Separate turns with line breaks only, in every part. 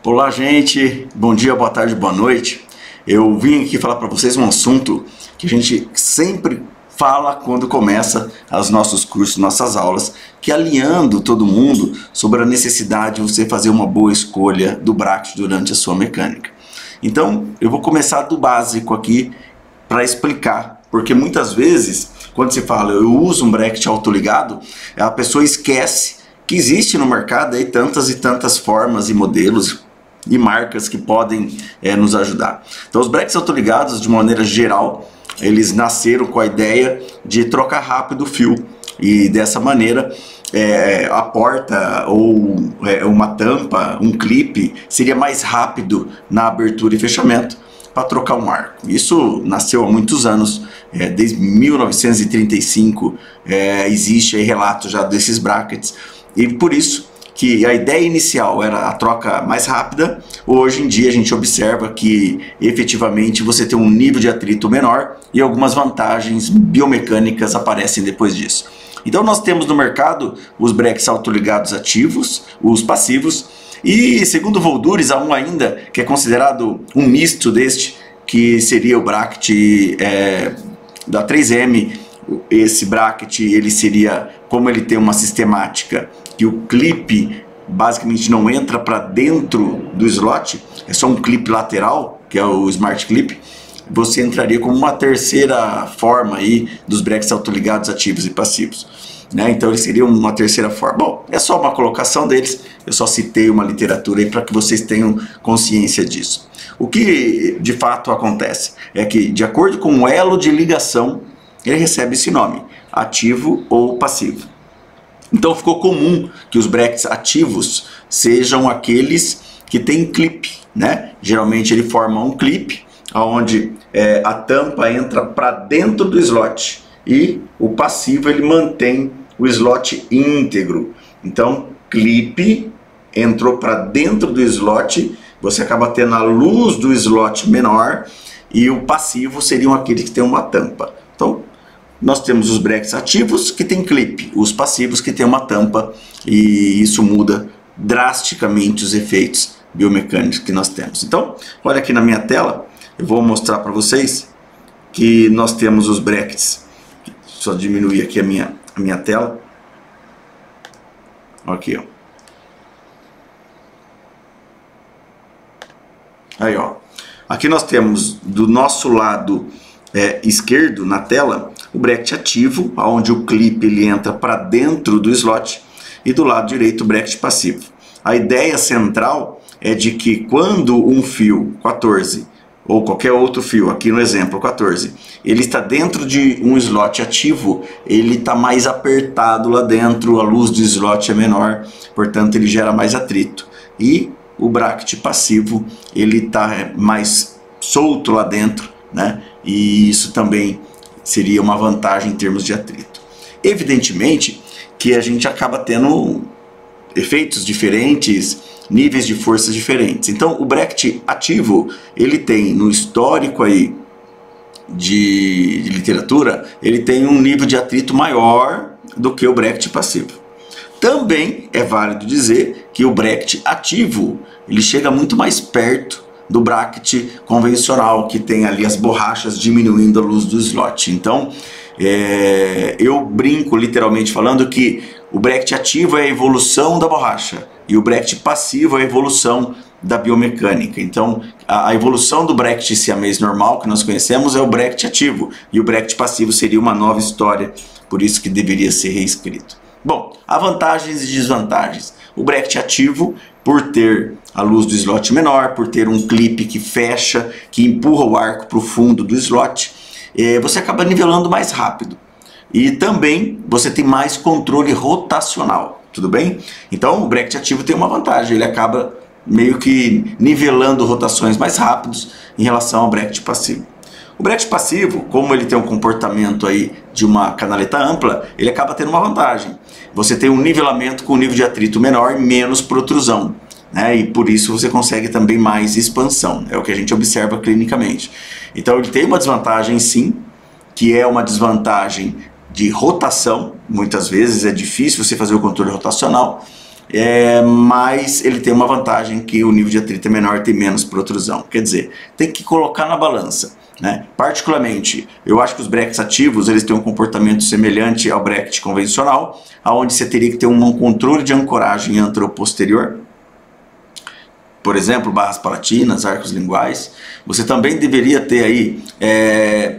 Olá, gente. Bom dia, boa tarde, boa noite. Eu vim aqui falar para vocês um assunto que a gente sempre fala quando começa os nossos cursos, nossas aulas, que é alinhando todo mundo sobre a necessidade de você fazer uma boa escolha do bracket durante a sua mecânica. Então, eu vou começar do básico aqui para explicar, porque muitas vezes, quando se fala eu uso um bracket autoligado, a pessoa esquece que existe no mercado aí tantas e tantas formas e modelos e marcas que podem nos ajudar. Então os brackets autoligados, de maneira geral, eles nasceram com a ideia de trocar rápido o fio e dessa maneira a porta ou uma tampa, um clipe, seria mais rápido na abertura e fechamento para trocar um arco. Isso nasceu há muitos anos, desde 1935 existe aí relato já desses brackets, e por isso que a ideia inicial era a troca mais rápida. Hoje em dia a gente observa que efetivamente você tem um nível de atrito menor e algumas vantagens biomecânicas aparecem depois disso. Então nós temos no mercado os brackets autoligados ativos, os passivos, e segundo Voldures há um ainda que é considerado um misto deste, que seria o bracket da 3M. Esse bracket, ele seria, como ele tem uma sistemática que o clipe basicamente não entra para dentro do slot, é só um clipe lateral, que é o Smart Clip, você entraria como uma terceira forma aí dos brackets autoligados ativos e passivos, né? Então eles seriam uma terceira forma. Bom, é só uma colocação deles, eu só citei uma literatura aí para que vocês tenham consciência disso. O que de fato acontece é que, de acordo com o elo de ligação, ele recebe esse nome, ativo ou passivo. Então ficou comum que os brackets ativos sejam aqueles que têm clipe, né? Geralmente ele forma um clipe, onde a tampa entra para dentro do slot e o passivo ele mantém o slot íntegro. Então clipe entrou para dentro do slot, você acaba tendo a luz do slot menor, e o passivo seriam aqueles que têm uma tampa. Então nós temos os brackets ativos que tem clipe, os passivos que tem uma tampa, e isso muda drasticamente os efeitos biomecânicos que nós temos. Então, olha aqui na minha tela, eu vou mostrar para vocês que nós temos os brackets. Só diminuir aqui a minha tela. Aqui, ó. Aí, ó. Aqui nós temos do nosso lado esquerdo na tela o bracket ativo, onde o clipe ele entra para dentro do slot, e do lado direito o bracket passivo. A ideia central é de que quando um fio 14 ou qualquer outro fio, aqui no exemplo 14, ele está dentro de um slot ativo, ele está mais apertado lá dentro, a luz do slot é menor, portanto ele gera mais atrito. E o bracket passivo ele está mais solto lá dentro, né? E isso também seria uma vantagem em termos de atrito. Evidentemente que a gente acaba tendo efeitos diferentes, níveis de forças diferentes. Então o bracket ativo, ele tem no histórico aí de literatura, ele tem um nível de atrito maior do que o bracket passivo. Também é válido dizer que o bracket ativo, ele chega muito mais perto do bracket convencional, que tem ali as borrachas diminuindo a luz do slot. Então eu brinco literalmente falando que o bracket ativo é a evolução da borracha e o bracket passivo é a evolução da biomecânica. Então a evolução do bracket siamês normal que nós conhecemos é o bracket ativo, e o bracket passivo seria uma nova história, por isso que deveria ser reescrito. Bom, há vantagens e desvantagens. O bracket ativo, por ter a luz do slot menor, por ter um clipe que fecha, que empurra o arco para o fundo do slot, você acaba nivelando mais rápido. E também você tem mais controle rotacional, tudo bem? Então o bracket ativo tem uma vantagem, ele acaba meio que nivelando rotações mais rápidos em relação ao bracket passivo. O bracket passivo, como ele tem um comportamento aí de uma canaleta ampla, ele acaba tendo uma vantagem. Você tem um nivelamento com um nível de atrito menor e menos protrusão, né? E por isso você consegue também mais expansão, é o que a gente observa clinicamente. Então ele tem uma desvantagem sim, que é uma desvantagem de rotação. Muitas vezes é difícil você fazer o controle rotacional, mas ele tem uma vantagem que o nível de atrito é menor, tem menos protrusão. Quer dizer, tem que colocar na balança, né? Particularmente, eu acho que os brackets ativos eles têm um comportamento semelhante ao bracket convencional, onde você teria que ter um controle de ancoragem anteroposterior, por exemplo, barras palatinas, arcos linguais. Você também deveria ter aí,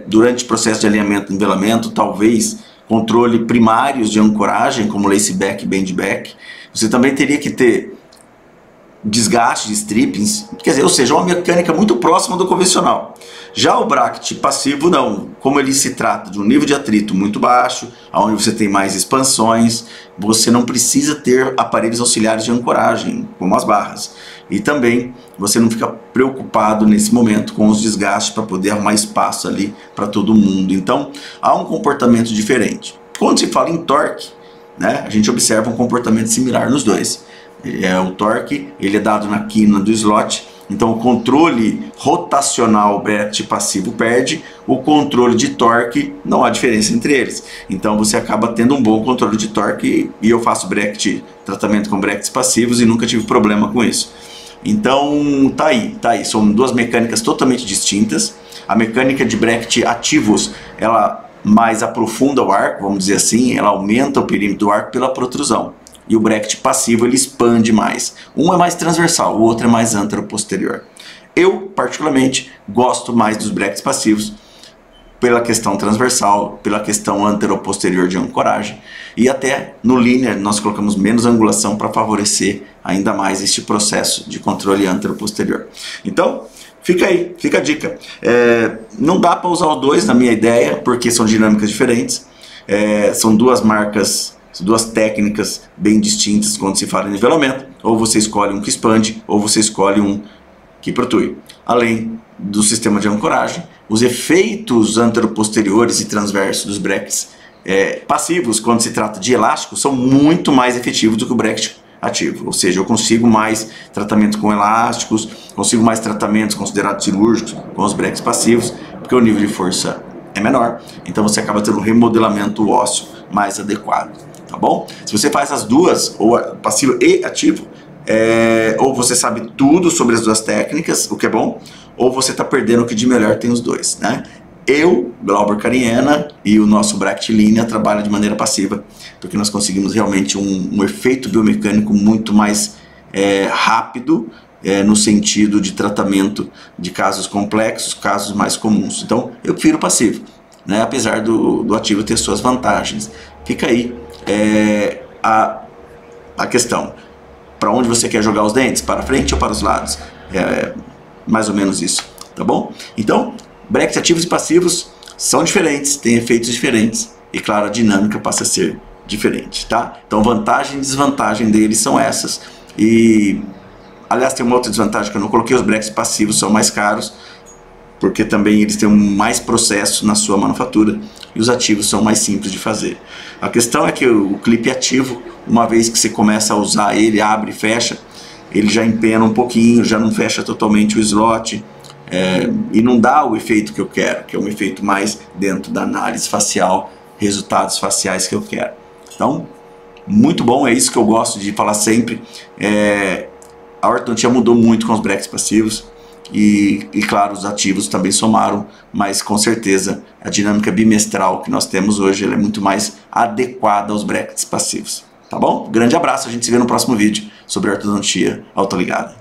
durante o processo de alinhamento e nivelamento, talvez controle primários de ancoragem, como lace back e bend back. Você também teria que ter desgaste de strippings, quer dizer, ou seja, uma mecânica muito próxima do convencional. Já o bracket passivo não, como ele se trata de um nível de atrito muito baixo, onde você tem mais expansões, você não precisa ter aparelhos auxiliares de ancoragem, como as barras. E também você não fica preocupado nesse momento com os desgastes para poder arrumar espaço ali para todo mundo. Então há um comportamento diferente. Quando se fala em torque, né, a gente observa um comportamento similar nos dois. O torque ele é dado na quina do slot, então o controle rotacional bracket passivo perde, o controle de torque não há diferença entre eles. Então você acaba tendo um bom controle de torque, e eu faço tratamento com brackets passivos e nunca tive problema com isso. Então tá aí, são duas mecânicas totalmente distintas. A mecânica de bracket ativos, ela mais aprofunda o arco, vamos dizer assim, ela aumenta o perímetro do arco pela protrusão. E o bracket passivo ele expande mais. Um é mais transversal, o outro é mais anteroposterior. Eu, particularmente, gosto mais dos brackets passivos pela questão transversal, pela questão anteroposterior de ancoragem. E até no linear nós colocamos menos angulação para favorecer ainda mais este processo de controle anteroposterior. Então, fica aí, fica a dica. Não dá para usar os dois na minha ideia, porque são dinâmicas diferentes. São duas marcas, duas técnicas bem distintas quando se fala em nivelamento. Ou você escolhe um que expande, ou você escolhe um que protui. Além do sistema de ancoragem, os efeitos anteroposteriores e transversos dos brackets passivos, quando se trata de elástico, são muito mais efetivos do que o bracket ativo. Ou seja, eu consigo mais tratamento com elásticos, consigo mais tratamentos considerados cirúrgicos com os brackets passivos, porque o nível de força é menor, então você acaba tendo um remodelamento ósseo mais adequado. Tá bom? Se você faz as duas, ou passivo e ativo, ou você sabe tudo sobre as duas técnicas, o que é bom, ou você está perdendo o que de melhor tem os dois, né? Eu, Glauber Cariena, e o nosso Bracket Linea trabalham de maneira passiva, porque nós conseguimos realmente um efeito biomecânico muito mais rápido, no sentido de tratamento de casos complexos, casos mais comuns. Então, eu prefiro o passivo, né? Apesar do ativo ter suas vantagens. Fica aí a questão. Para onde você quer jogar os dentes? Para frente ou para os lados? Mais ou menos isso, tá bom? Então, brackets ativos e passivos são diferentes, têm efeitos diferentes e, claro, a dinâmica passa a ser diferente, tá? Então, vantagem e desvantagem deles são essas. E, aliás, tem uma outra desvantagem que eu não coloquei: os brackets passivos são mais caros, porque também eles têm mais processo na sua manufatura, e os ativos são mais simples de fazer. A questão é que o clipe ativo, uma vez que você começa a usar ele, abre e fecha, ele já empena um pouquinho, já não fecha totalmente o slot, e não dá o efeito que eu quero, que é um efeito mais dentro da análise facial, resultados faciais que eu quero. Então, muito bom, é isso que eu gosto de falar sempre. A ortodontia mudou muito com os brackets passivos, e claro, os ativos também somaram, mas com certeza a dinâmica bimestral que nós temos hoje ela é muito mais adequada aos brackets passivos. Tá bom? Grande abraço, a gente se vê no próximo vídeo sobre ortodontia autoligada.